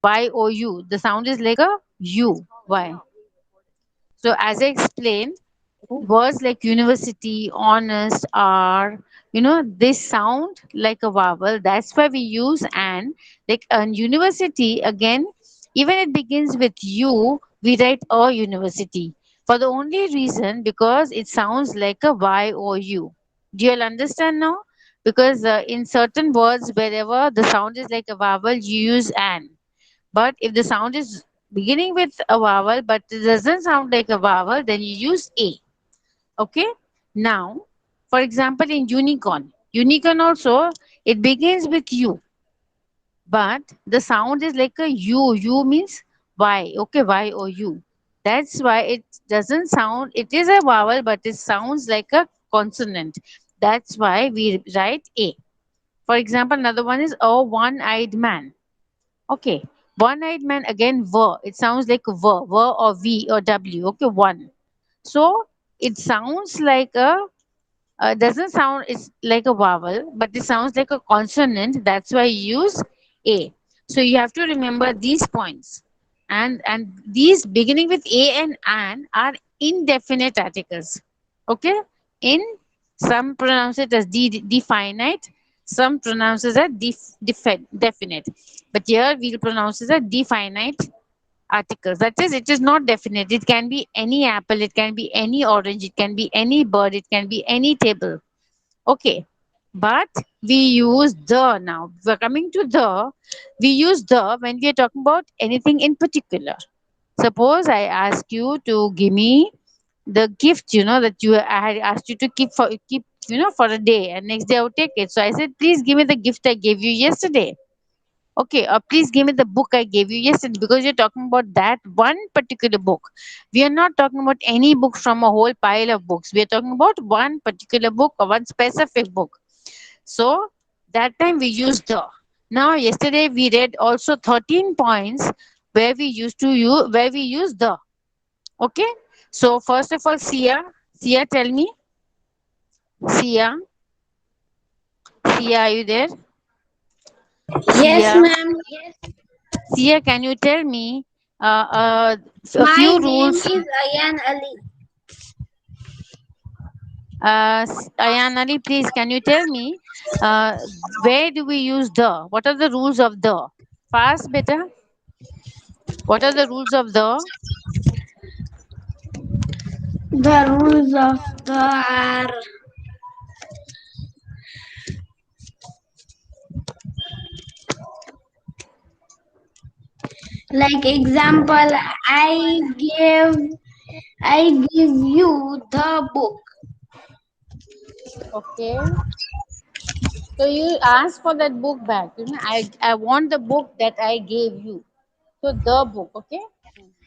Y-O-U. The sound is like a U. Why? So as I explained, words like university, honest, are, they sound like a vowel. That's why we use an. Like a university, again, even it begins with U, we write a university. For the only reason because it sounds like a Y or U. Do you all understand now? Because in certain words, wherever the sound is like a vowel, you use an. But if the sound is beginning with a vowel but it doesn't sound like a vowel, then you use a. Okay. Now, for example, in unicorn also, it begins with U, but the sound is like a U. U means Y. Okay, Y or U. That's why it doesn't sound, it is a vowel, but it sounds like a consonant. That's why we write A. For example, another one is a one eyed man. Okay. One eyed man, again, ver. It sounds like ver or V or W. Okay, one. So it sounds like a doesn't sound it's like a vowel, but it sounds like a consonant. That's why you use a. So you have to remember these points, and these beginning with a and an are indefinite articles. Okay, in some pronounce it as definite, some pronounce it as definite, but here we'll pronounce it as definite articles. That is, it is not definite. It can be any apple, it can be any orange, it can be any bird, it can be any table. Okay. But we use the now. We're coming to the. We use the when we are talking about anything in particular. Suppose I ask you to give me the gift, that I had asked you to keep, for a day, and next day I would take it. So I said, please give me the gift I gave you yesterday. Okay, or please give me the book I gave you yesterday, because you're talking about that one particular book. We are not talking about any book from a whole pile of books. We are talking about one particular book or one specific book. So that time we used the. Now yesterday we read also 13 points where we use the. Okay. So first of all, Sia, tell me, Sia, Sia, are you there? Yes, Sia, ma'am. Sia, can you tell me a My few name rules? is Ayan Ali. Ayan Ali, please, can you tell me uh, where do we use the? What are the rules of the? Fast, better. What are the rules of the? The rules of the are like example. Gave I give you the book. Okay. So you ask for that book back. I want the book that I gave you. So the book, okay?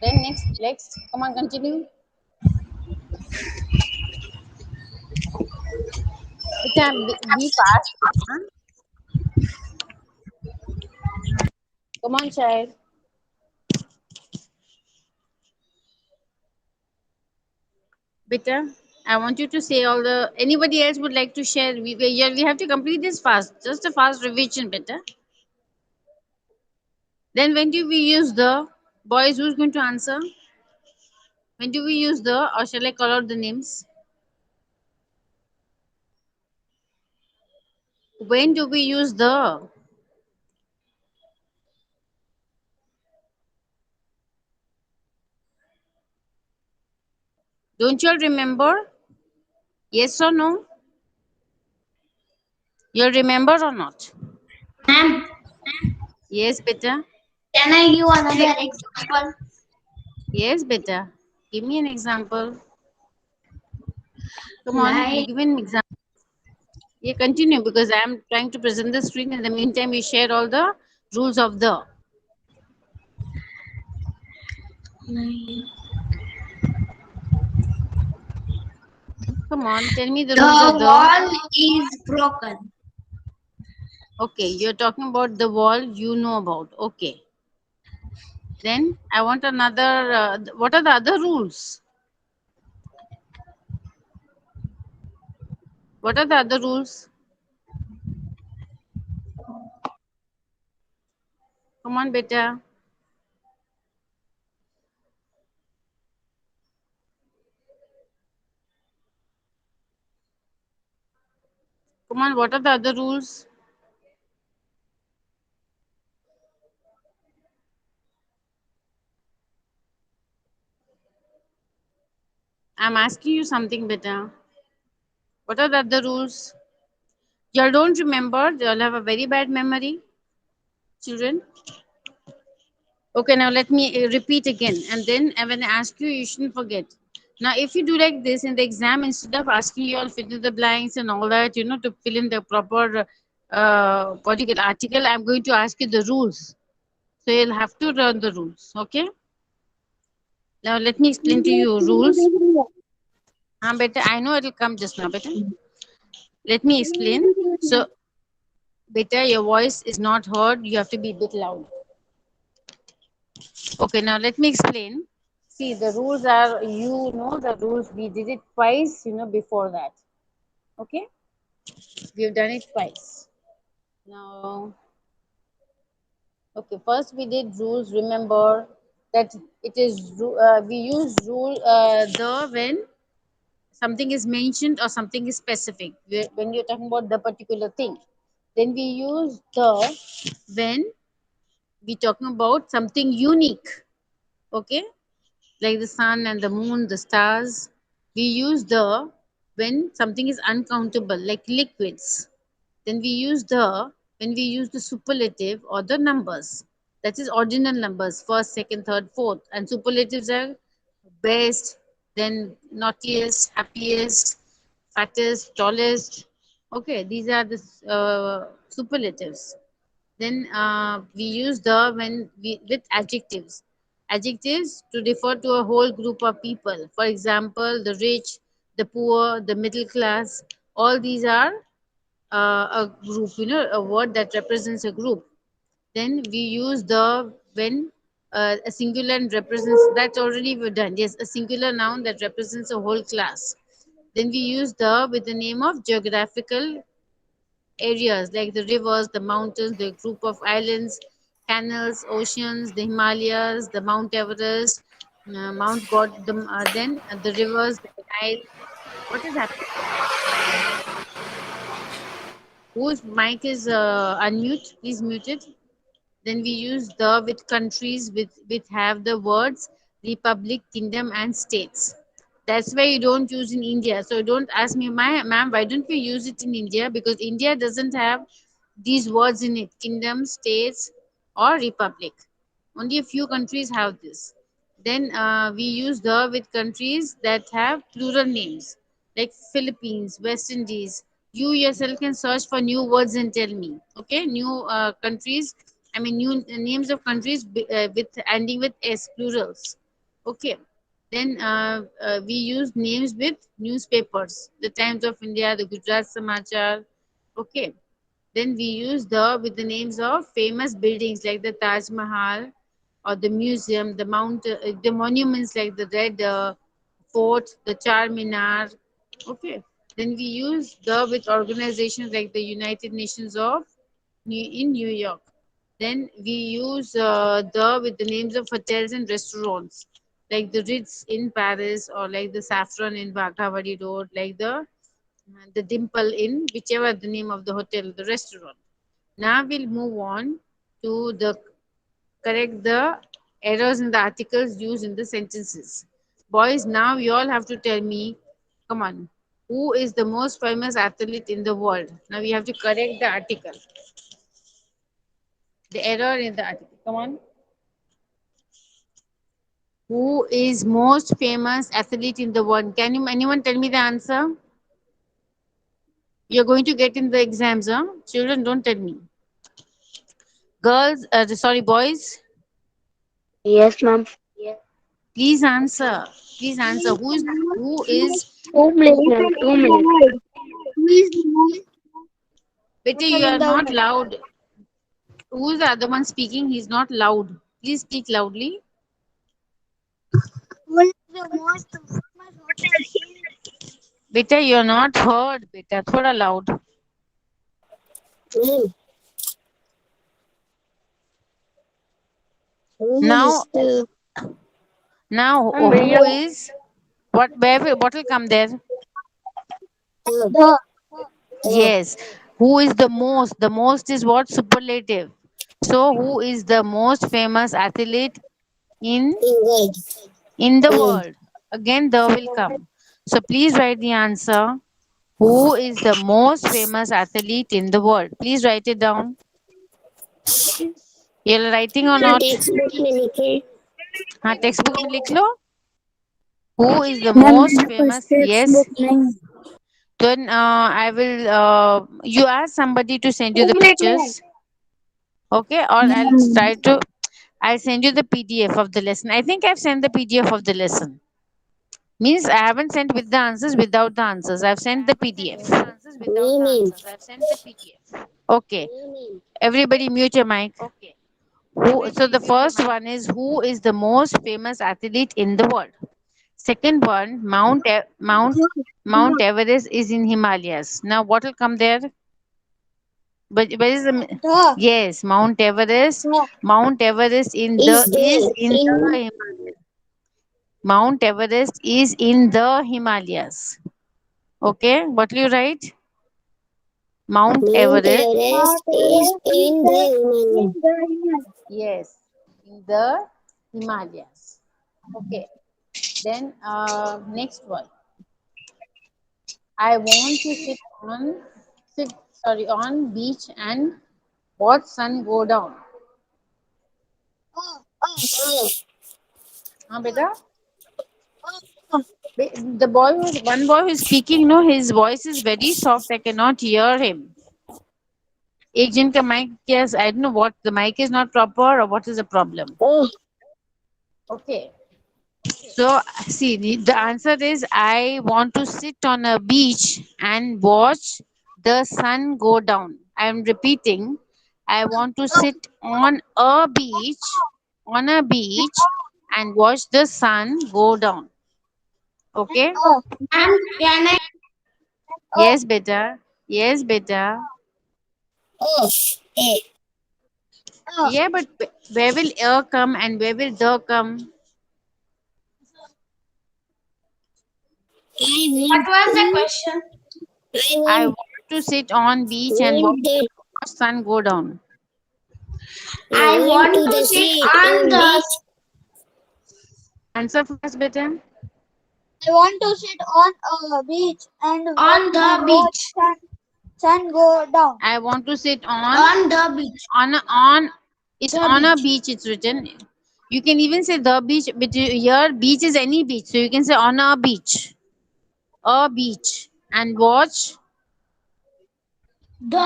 Then next. Come on, continue. Beta, be fast, beta. Come on, child. Beta, I want you to say all the. Anybody else would like to share? We have to complete this fast. Just a fast revision, beta. Then when do we use the boys? Who's going to answer? When do we use the, or shall I call out the names? When do we use the? Don't you all remember? Yes or no? You remember or not? Ma'am, Yes, beta. can I give another example? Yes, beta. Give me an example. Come on, you Like give me an example. Yeah, continue because I am trying to present the screen. In the meantime, you share all the rules of the. Come on, tell me the rules of the the. wall is broken. Okay, you're talking about the wall you know about. Okay. Then I want another. What are the other rules? What are the other rules? Come on, beta. Come on, what are the other rules? I'm asking you something better. What are the other rules? Y'all don't remember, y'all have a very bad memory, children. Okay, now let me repeat again, and then when I ask you, you shouldn't forget. Now, if you do like this in the exam, instead of asking you all fill in the blanks and all that, to fill in the proper what do you get article, I'm going to ask you the rules. So you'll have to learn the rules. Okay. Now let me explain to you rules. Better. I know it'll come just now. Better. Let me explain. So, better, your voice is not heard. You have to be a bit loud. Okay, now let me explain. See, the rules are, the rules. We did it twice, before that. Okay, we've done it twice. Now, okay, first we did rules. Remember that it is, we use rule the when something is mentioned or something is specific. When you're talking about the particular thing, then we use the when we talking about something unique. Okay, like the sun and the moon, the stars. We use the when something is uncountable, like liquids. Then we use the when we use the superlative or the numbers. That is ordinal numbers, first, second, third, fourth. And superlatives are best, then naughtiest, happiest, fattest, tallest. Okay, these are the superlatives. Then we use the when we with adjectives. Adjectives to refer to a whole group of people. For example, the rich, the poor, the middle class. All these are a group. A word that represents a group. Then we use the when a singular represents that already we've done. Yes, a singular noun that represents a whole class. Then we use the with the name of geographical areas like the rivers, the mountains, the group of islands, canals, oceans, the Himalayas, the Mount Everest, Mount God, then the rivers, the Nile. What is happening? Whose mic is unmute? Please mute it. Then we use the with countries with have the words republic, kingdom, and states. That's why you don't use in India. So don't ask me, my ma'am, why don't we use it in India? Because India doesn't have these words in it: kingdom, states, or republic. Only a few countries have this. Then we use the with countries that have plural names like Philippines, West Indies. You yourself can search for new words and tell me. Okay, new countries. I mean, new names of countries with ending with S, plurals. Okay. Then we use names with newspapers, the Times of India, the Gujarat Samachar. Okay. Then we use the with the names of famous buildings like the Taj Mahal or the museum, the monuments like the Red Fort, the Charminar. Okay. Then we use the with organizations like the United Nations in New York. Then we use the with the names of hotels and restaurants like the Ritz in Paris or like the Saffron in Baghavadi Road, like the Dimple in whichever the name of the hotel, the restaurant. Now we'll move on to the correct the errors in the articles used in the sentences. Boys, now you all have to tell me, come on, who is the most famous athlete in the world? Now we have to correct the article, the error in the article. Come on. Who is most famous athlete in the world? Can you anyone tell me the answer? You're going to get in the exams, huh? Children, don't tell me. Girls, sorry, boys, Yes, ma'am. please answer. Please answer. Who is 2 minutes, ma'am. 2 minutes. Betty, you are not loud. Who is the other one speaking? He's not loud. Please speak loudly. Beta, you're not heard. Beta, thoda loud. Mm. Now, Still, now, I'm ready. who is what? What will come there? The Yes. Who is the most? The most is what? Superlative. So who is the most famous athlete in in the world? Again, the will come. So please write the answer. Who is the most famous athlete in the world? Please write it down. You're writing or not? Text book में लिखे हाँ textbook में लिख लो. Who is the ma'am most मेरे पास famous? Text Yes. Book नहीं Then I will. You ask somebody to send you एक the minute में pictures. Okay, or I'll ma'am try to. I'll send you the PDF of the lesson. I think I've sent the PDF of the lesson. Means I haven't sent with the answers, without the answers. I've sent the PDF. Okay. Everybody mute your mic. Who? So the first one is, who is the most famous athlete in the world? Second one, Mount Everest is in Himalayas. Now what will come there? But where is the? The Yes, Mount Everest. Mount Everest is in the Himalayas. Mount Everest is in the Himalayas. Okay, what will you write? Mount Everest. Yes, in the Himalayas. Okay. Then next one. I want to sit on beach and watch sun go down. हाँ बेटा. The one boy who is speaking, no, his voice is very soft. I cannot hear him. एक जन का mic, yes, I don't know what, the mic is not proper or what is the problem. Okay. So, see, the answer is, I want to sit on a beach and watch the sun go down. I am repeating, I want to sit on a beach, and watch the sun go down. Okay? Ma'am can I Yes, beta. Yes, beta. Yeah, but where will a come and where will the come? What was the question I want to sit on beach and watch the sun go down. I want to sit on the Answer first, beta. I want to sit on a beach and on the watch beach sun go down. I want to sit on the beach on it's the on a beach beach, it's written. You can even say the beach, but here beach is any beach. So you can say on a beach. A beach. And the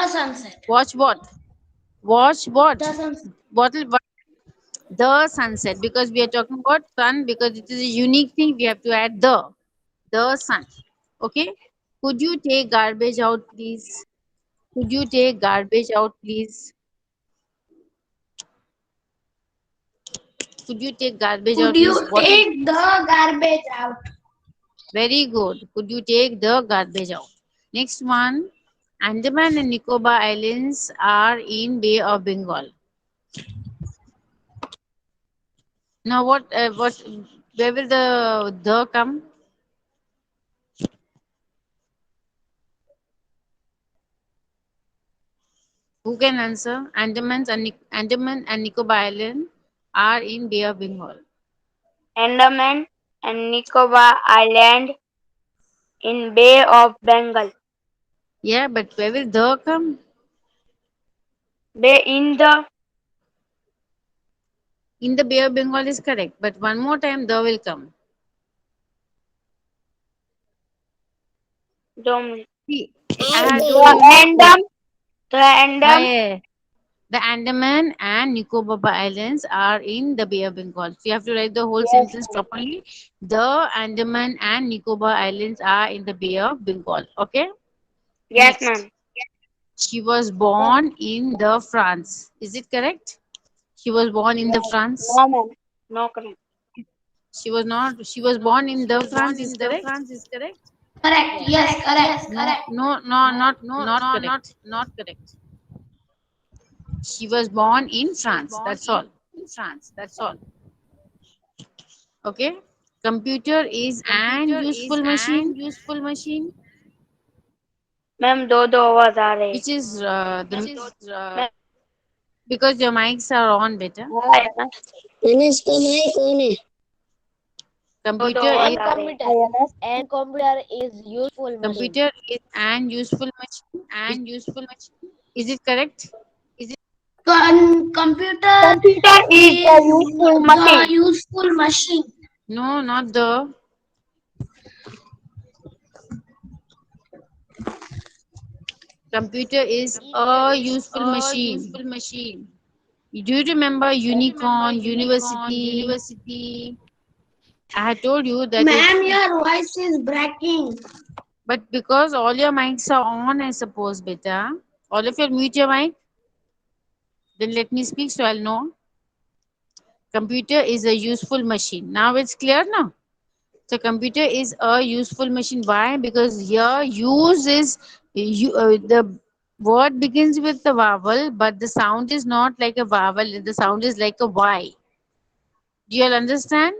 sunset watch what? Watch what? the sunset What the sunset, because we are talking about sun, because it is a unique thing, we have to add the sun. Okay, could you take garbage out, please? Could you take garbage out, please? Could you take garbage could out, you please? What is? take the garbage out Very good. Could you take the garbage out? Next one, Andaman and Nicobar Islands are in Bay of Bengal. Now what where will the come? Who can answer? Andaman and Nicobar Island are in Bay of Bengal. Andaman and Nicobar Island in Bay of Bengal. Yeah, but where will the come? Bay in the In the Bay of Bengal is correct, but one more time the will come. Dom See, I have told the you no. Andam the Andam Yeah, the Andaman and Nicobar Islands are in the Bay of Bengal. So you have to write the whole yes sentence properly. The Andaman and Nicobar Islands are in the Bay of Bengal. Okay. yes Next, ma'am. she was born in the France. Is it correct? She was born in the France. No ma'am. No correct. She was not. She was born in the France. Is correct? correct yes correct No, no, no, not correct. Not correct. She was born in France. That's all. Okay. Computer is an useful machine. Ma'am दो दो आवाज आ रही Which is है। because your mics are on, better. हाँ, है ना? इसका mic कौन है? दो दो Computer आवाज is आ रही है। computer is an useful machine. Is it correct? Computer Computer is a is useful the machine. useful machine. No, not the. Computer is a useful machine. Do you remember unicorn, university? I had told you that it, Ma'am, your voice is breaking. but because all your mics are on, I suppose, beta. All of you mute your mic. Then let me speak so I'll know. Computer is a useful machine. Now it's clear now. So computer is a useful machine. Why? Because here use is the word begins with the vowel, but the sound is not like a vowel. The sound is like a Y. Do you all understand?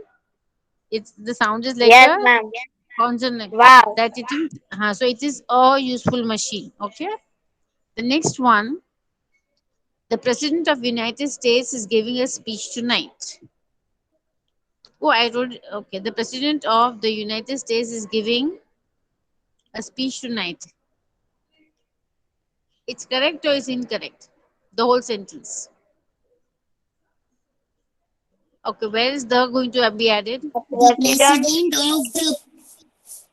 It's the sound is like Yes, a ma'am. consonant. Wow. That it is. So it is a useful machine. Okay. The next one, the President of United States is giving a speech tonight. Oh, I wrote. Okay, the President of the United States is giving a speech tonight. It's correct or is incorrect? The whole sentence. Okay, where is the going to be added? The The president. president of the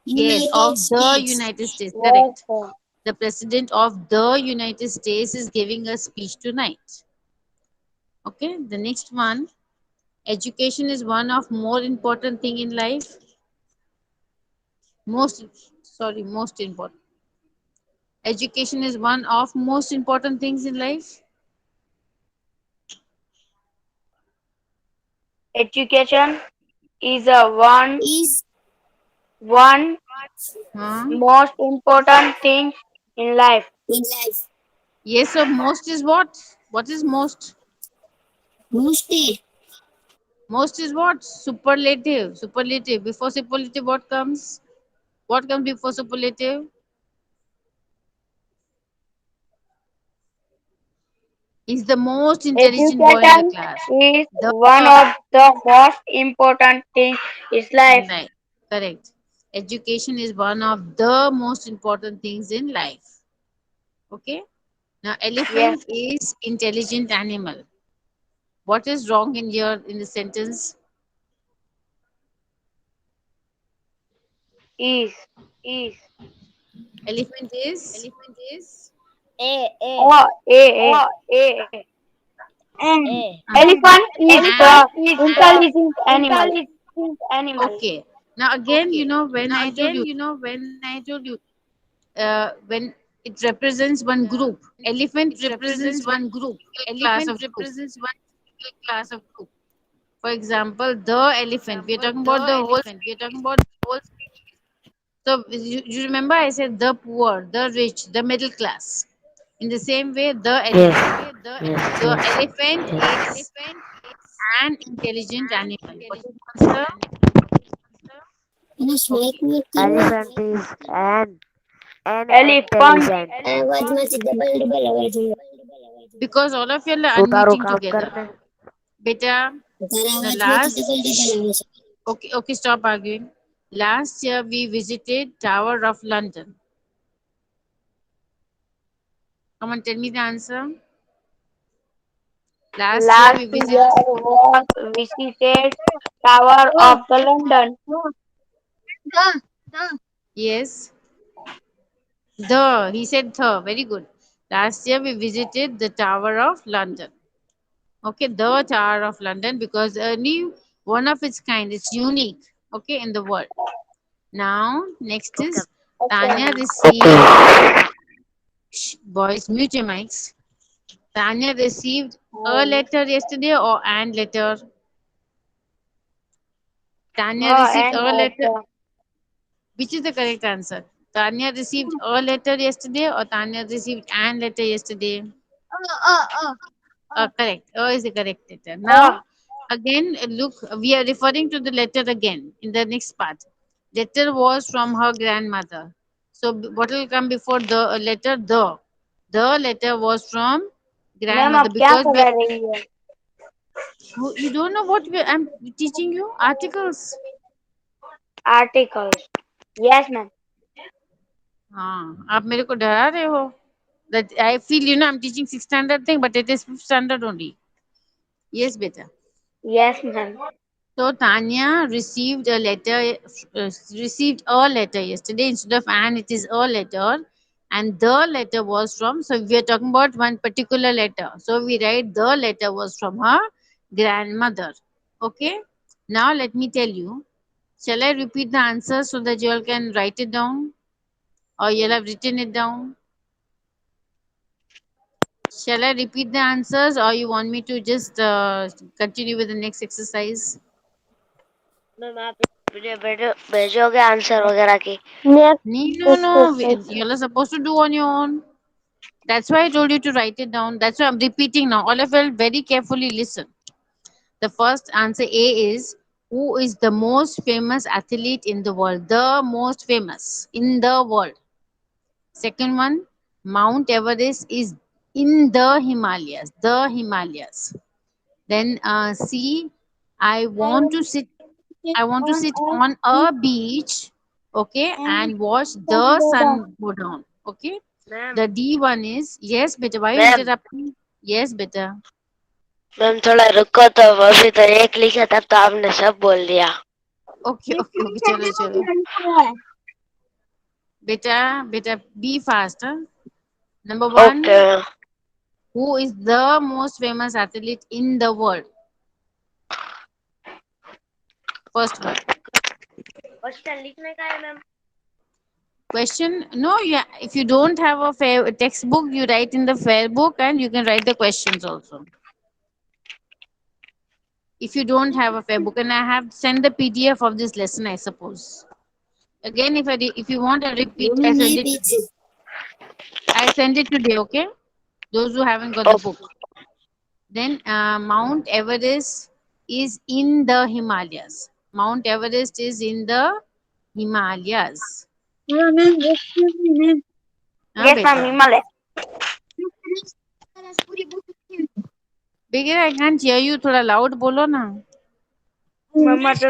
Yes, United of the States. United States. Yes, Correct. sir. The President of the United States is giving a speech tonight. Okay, the next one. Education is one of more important thing in life. Most, sorry, most important. Education is one of most important things in life. Education is a Is one Huh? most important thing in life. in life. Yes, so most is what? What is most? Mostly. Most is what? Superlative. Superlative. Before superlative, what comes? What comes before superlative? Is the most intelligent boy in the Education class. is The one of the most important things in life. right. Correct. Education is one of the most important things in life. Okay. Now, Yes, elephant is intelligent animal. What is wrong in here in the sentence? is. Elephant is Oh, A. uh, Elephant is and the intelligent animal. okay. Now again, when I told you, when it represents one group, elephant represents one class of group. For example, the elephant. We are talking about the whole. So you remember I said the poor, the rich, the middle class. In the same way, the elephant. So elephant is an intelligent animal. What is the answer? Yes, make Okay. me clear. Elephant. आवाज में से double double आवाज है. Because all of you are unmuting together. Beta, Tara the आवाज में से last. Double double आवाज है. Okay, okay, stop arguing. Last year we visited Tower of London. Come on, tell me the answer. Last year Last we visited. year was visited Tower Oh, of the London. oh. The. Yes, the. He said the. Very good. Last year we visited the Tower of London. Okay, the Tower of London because only one of its kind. It's unique. Okay, in the world. Now, next is Okay. Tanya received. Shh, boys, mute your mics. Tanya received a Oh, letter yesterday or an letter. Tanya oh, received and a letter. Which is the correct answer? Tanya received a letter yesterday or Tanya received an letter yesterday? Correct. Is the correct letter. oh, Now, again, look, we are referring to the letter again in the next part. Letter was from her grandmother. So what will come before the letter the? The letter was from ma'am grandmother आप क्या because करा रही है? you don't know what I'm teaching you articles. Articles. Yes, ma'am. हाँ आप मेरे को डरा रहे हो. That I feel I'm teaching sixth standard thing, but it is fifth standard only. Yes, beta. Yes, ma'am. So Tanya received a letter yesterday instead of an. It is a letter, and the letter was from. So we are talking about one particular letter. So we write the letter was from her grandmother. Okay. Now let me tell you. Shall I repeat the answer so that you all can write it down, or you'll have written it down? Shall I repeat the answers, or you want me to just continue with the next exercise? Ma'am आप मुझे भेजोगे answer वगैरह की? No. You're supposed to do on your own. That's why I told you to write it down. That's why I'm repeating now. All of you very carefully listen. The first answer A is, who is the most famous athlete in the world? The most famous in the world. Second one, Mount Everest is in the Himalayas. The Himalayas. Then C, I I want want to sit. it I want to on sit a on beach a beach, okay, and and watch sun the go down. sun go down. Okay. Ma'am The D one is, yes, beta. Why are you ma'am interrupting? Yes, beta. Ma'am थोड़ा रुको तो अभी तो एक लिखा था तो आपने सब बोल दिया. Okay, ये okay, screen okay. Shot Chalo, देखो chalo. क्या लिखा हुआ है. Beta, be fast. Huh? Number okay one, ma'am. who is the most famous athlete in the world? First one. Question लिखने का है ma'am? Question? No, yeah. If you don't have a fair textbook, you write in the fair book, and you can write the questions also. If you don't have a fair book, and I have sent the PDF of this lesson, I suppose. Again, if you want, I repeat. I send it today. Okay, those who haven't got the book. Then Mount Everest is in the Himalayas. Mount Everest is in the Himalayas. हाँ ma'am excuse me ma'am. हाँ yes ma'am बेटा. हिमालय. पूरी book लिखी हुई Beggar, I can't hear you. थोड़ा loud बोलो ना. मम्मा तो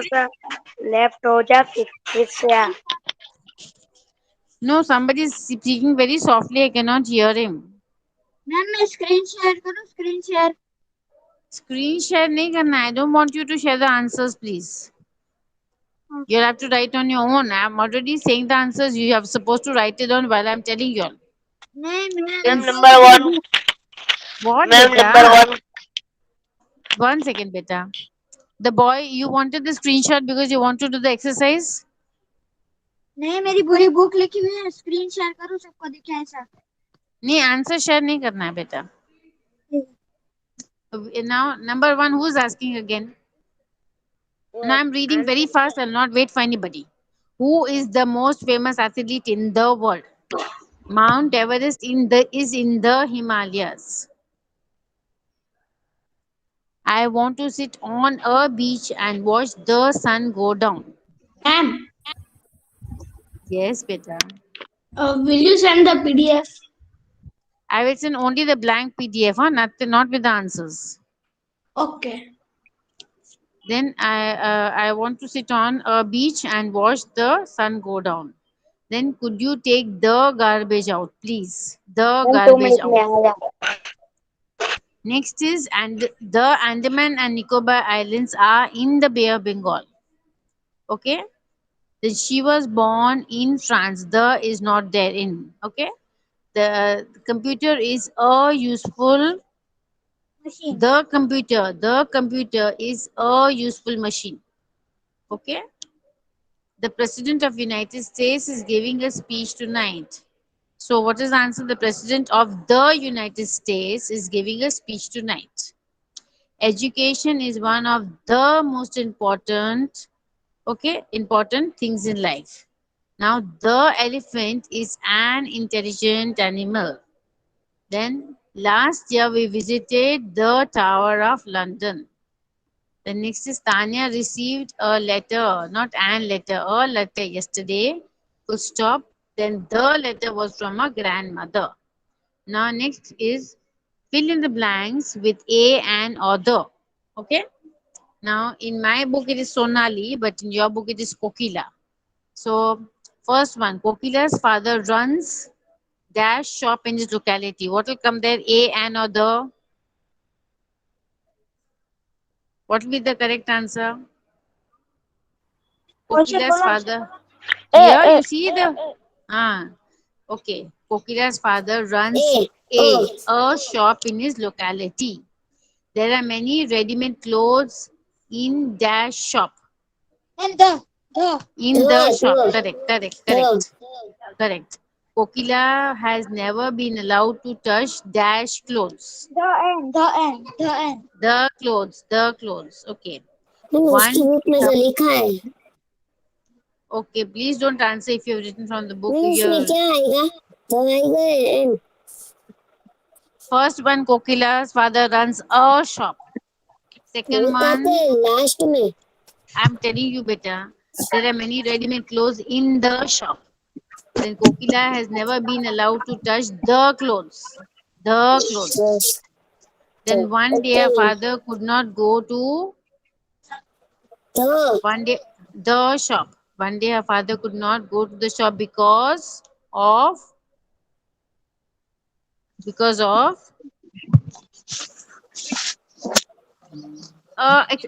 लेफ्ट हो जा फिर से आ. No, somebody is speaking very softly. I cannot hear him. Ma'am मैं स्क्रीन शेयर करूँ स्क्रीन शेयर. Screen share नहीं करना. I don't want you to share the answers, please. You'll have to write on your own. I'm already saying the answers. You have supposed to write it down while I'm telling you all. नहीं ma'am ma'am number one. What, ma'am number beta? One. 1 second, beta. The boy, you wanted the screenshot because you want to do the exercise? नहीं मेरी पूरी book लिखी हुई है. Screen share करूँ सबको दिखे ऐसा. नहीं, answer share नहीं करना है बेटा. Now, number one, who's asking again? Now I'm reading very fast. I'll not wait for anybody. Who is the most famous athlete in the world? Mount Everest is in the Himalayas. I want to sit on a beach and watch the sun go down. Ma'am Yes, beta. will you send the PDF? I will send only the blank PDF, huh? Not with the answers. Okay. Then I want to sit on a beach and watch the sun go down. Then could you take the garbage out, please? The ma'am 2 minute garbage में out. आया. Next is, and the Andaman and Nicobar Islands are in the Bay of Bengal. Okay. Then she was born in France. The is not there in. Okay. The computer is a useful. machine. The computer is a useful machine. Okay. The President of United States is giving a speech tonight. So what is the answer? The President of the United States is giving a speech tonight. Education is one of the most important things in life. Now, the elephant is an intelligent animal. Then, last year we visited the Tower of London. The next is Tanya received a letter, not an letter, a letter yesterday. Full stop. Then the letter was from a grandmother. Now next is fill in the blanks with a and or the. Okay. Now in my book it is Sonali, but in your book it is Kokila. So first one, Kokila's father runs dash shop in his locality. What will come there? A and or the? What will be the correct answer? Question Kokila's बोलो father. A, Here A, you see the okay. Kokila's father runs A, a O. a shop in his locality. There are many ready-made clothes in dash shop. and the In the The, shop. Correct, correct, the, correct, correct. Kokila has never been allowed to touch dash clothes. the end. The clothes, the clothes. Okay. उसकी One. Book में जो लिखा है Okay, please don't answer if you've written from the book. नहीं उसमें Your क्या आएगा तो आएगा and first one, Kokila's father runs a shop. Second बताते one, हैं लास्ट में I'm telling you, beta, there are many ready-made clothes in the shop. Then Kokila has never been allowed to touch the clothes. The तो clothes. तो Then one day okay her father could not go to तो one day the shop. One day her father could not go to the shop of because of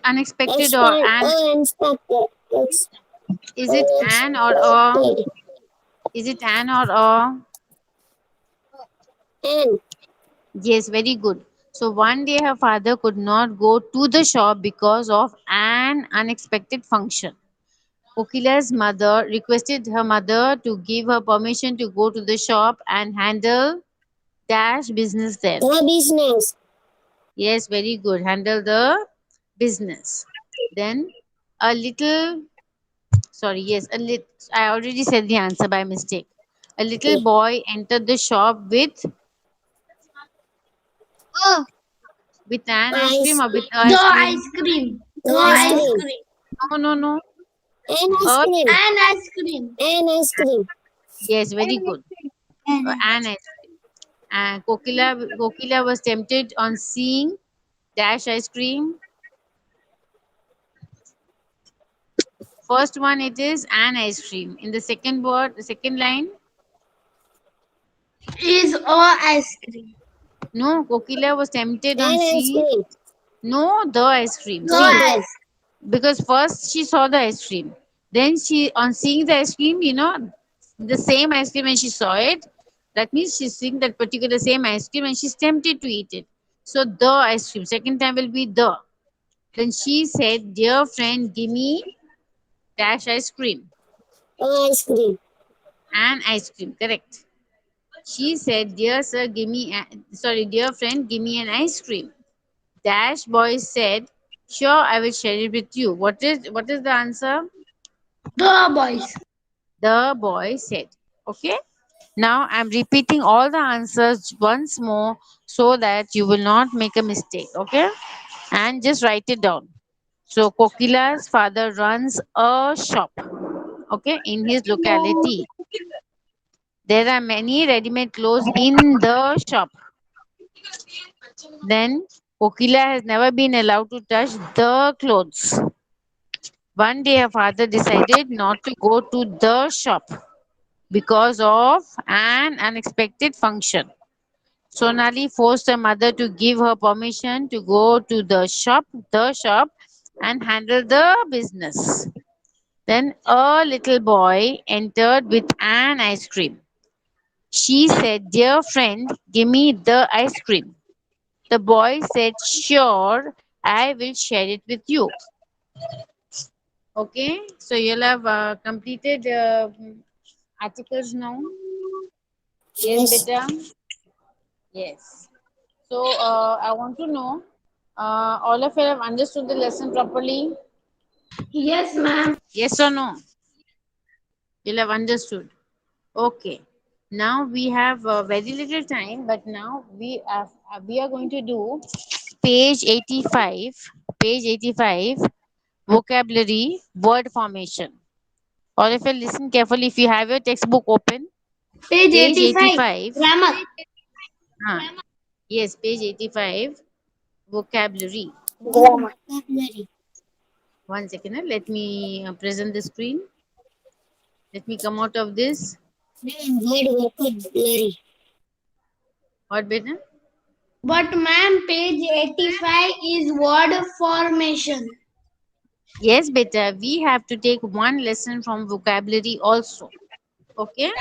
unexpected or expect an unexpected is it an or a unexpected is it an or a and yes, very good. So one day her father could not go to the shop because of an unexpected function. Kokila's mother requested her mother to give her permission to go to the shop and handle dash business there. The business Yes, very good. Handle the business. Then a little, sorry, yes, a little, I already said the answer by mistake. A little boy entered the shop Oh, with an ice cream ice or with the ice cream. ice cream. The The ice ice cream cream. No, no, no. And A, ice cream And ice cream. And ice cream yes, very good. And An ice cream. And Kokila was tempted on seeing dash ice cream. First one it is an ice cream. In the second word, the second line, is all ice cream. no, Kokila was tempted on and seeing ice cream no the ice cream. The the See, the ice. because first she saw the ice cream, then she on seeing the ice cream, the same ice cream when she saw it, that means she's seeing that particular same ice cream and she's tempted to eat it. So the ice cream. Second time will be the. Then she said, "Dear friend, give me dash ice cream." Ice cream An ice cream, correct. She said, "Dear sir, dear friend, give me an ice cream." Dash boy said, "Sure, I will share it with you." What is the answer? The boys. The boy said. Okay. Now I'm repeating all the answers once more so that you will not make a mistake. Okay. And just write it down. So Kokila's father runs a shop. Okay. In his locality. There are many ready-made clothes in the shop. Then Kokila has never been allowed to touch the clothes. One day her father decided not to go to the shop because of an unexpected function. Sonali forced her mother to give her permission to go to the shop and handle the business. Then a little boy entered with an ice cream. She said, "Dear friend, give me the ice cream." The boy said, "Sure, I will share it with you." Okay, so you'll have completed articles now. Yes, yes beta. Yes. So I want to know, all of you have understood the lesson properly? Yes, ma'am. Yes or no? You'll have understood. Okay. Now we have very little time, but now we are going to do page 85. Page 85, vocabulary, word formation. All of you listen carefully. If you have your textbook open, Page Page 85. 85. Grammar. Ah, yes, page 85. Vocabulary. Grammar. Vocabulary. One second. Let me present the screen. Let me come out of this. Word vocabulary. What better? But ma'am, page 85 is word formation. Yes, beta. We have to take one lesson from vocabulary also. Okay.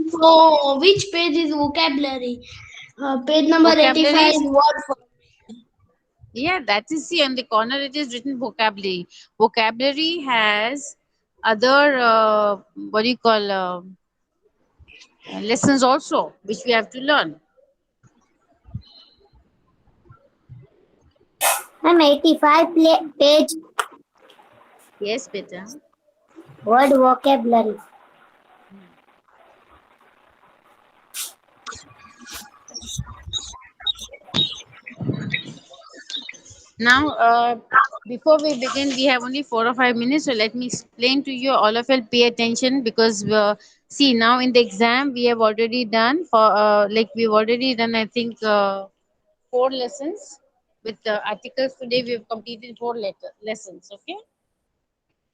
So, which page is vocabulary? Page number Vocabulary 85 is, is word formation. yeah, that is, see, on the corner it is written vocabulary. Vocabulary has other what do you call lessons also, which we have to learn. Ma'am, 85 page Yes, beta. word vocabulary. Now, before we begin, we have only 4 or 5 minutes. So let me explain to you. All of you pay attention because see, now in the exam we have already done for like we've already done. I think 4 lessons with articles. Today we have completed 4 lessons. Okay,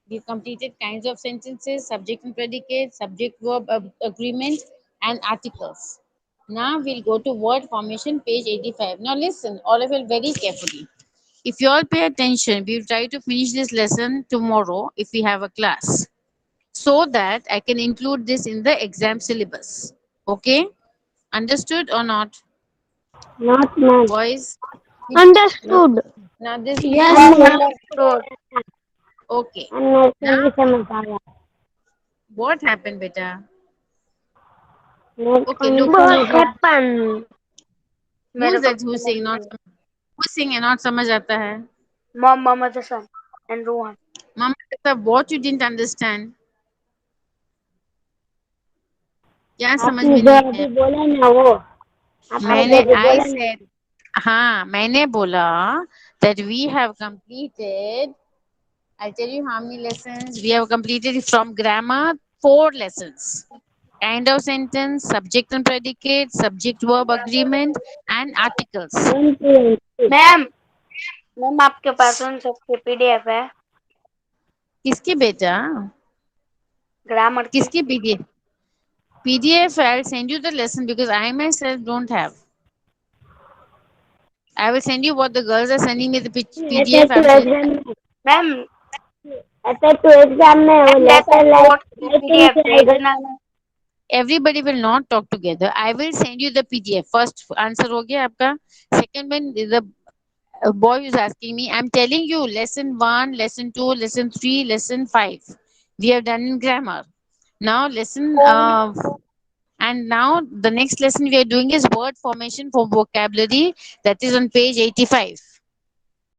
we've completed kinds of sentences, subject and predicate, subject verb agreement, and articles. Now we'll go to word formation, page 85. Now listen, all of you very carefully. If you all pay attention, we'll try to finish this lesson tomorrow if we have a class, so that I can include this in the exam syllabus. Okay? Understood or not? Not ma'am. Boys? No. Understood. Now this Yes, Ma'am, ma'am. understood. okay. हमने Now भी समझ आया. what happened, beta? मेरे को Okay, नहीं look. समझ आया. Who's मेरे को that भी who's समझ saying not नहीं. who's saying not समझ आता है? Mom, Mohammed Hassan and Rohan. Mama, what you didn't understand? क्या समझ आपने में जो नहीं अभी आया? बोला ना वो आपने जो मैंने अभी I बोला ना said हाँ मैंने बोला that we have completed. I'll tell you how many lessons we have completed from grammar. 4 lessons. Kind of sentence, subject and predicate, subject verb agreement, and articles. 1 2 and 3. Ma'am ma'am आपके पास उन सबके PDF है किसके बेटा? Grammar के. किसके PDF? PDF I'll send you the lesson because I myself don't have. I will send you what the girls are sending me the ऐसे PDF. तो I'm sending. एग्जाम में मैम ऐसे तो एग्जाम में वो मैम लेसन लेटर कोड की writing PDF से आएगा. भेजना है. Everybody will not talk together. I will send you the PDF. First answer हो गया आपका. Second one, the boy is asking me. I'm telling you, lesson 1, lesson 2, lesson 3, lesson 5. We have done in grammar. Now lesson and now the next lesson we are doing is word formation for vocabulary. That is on page 85.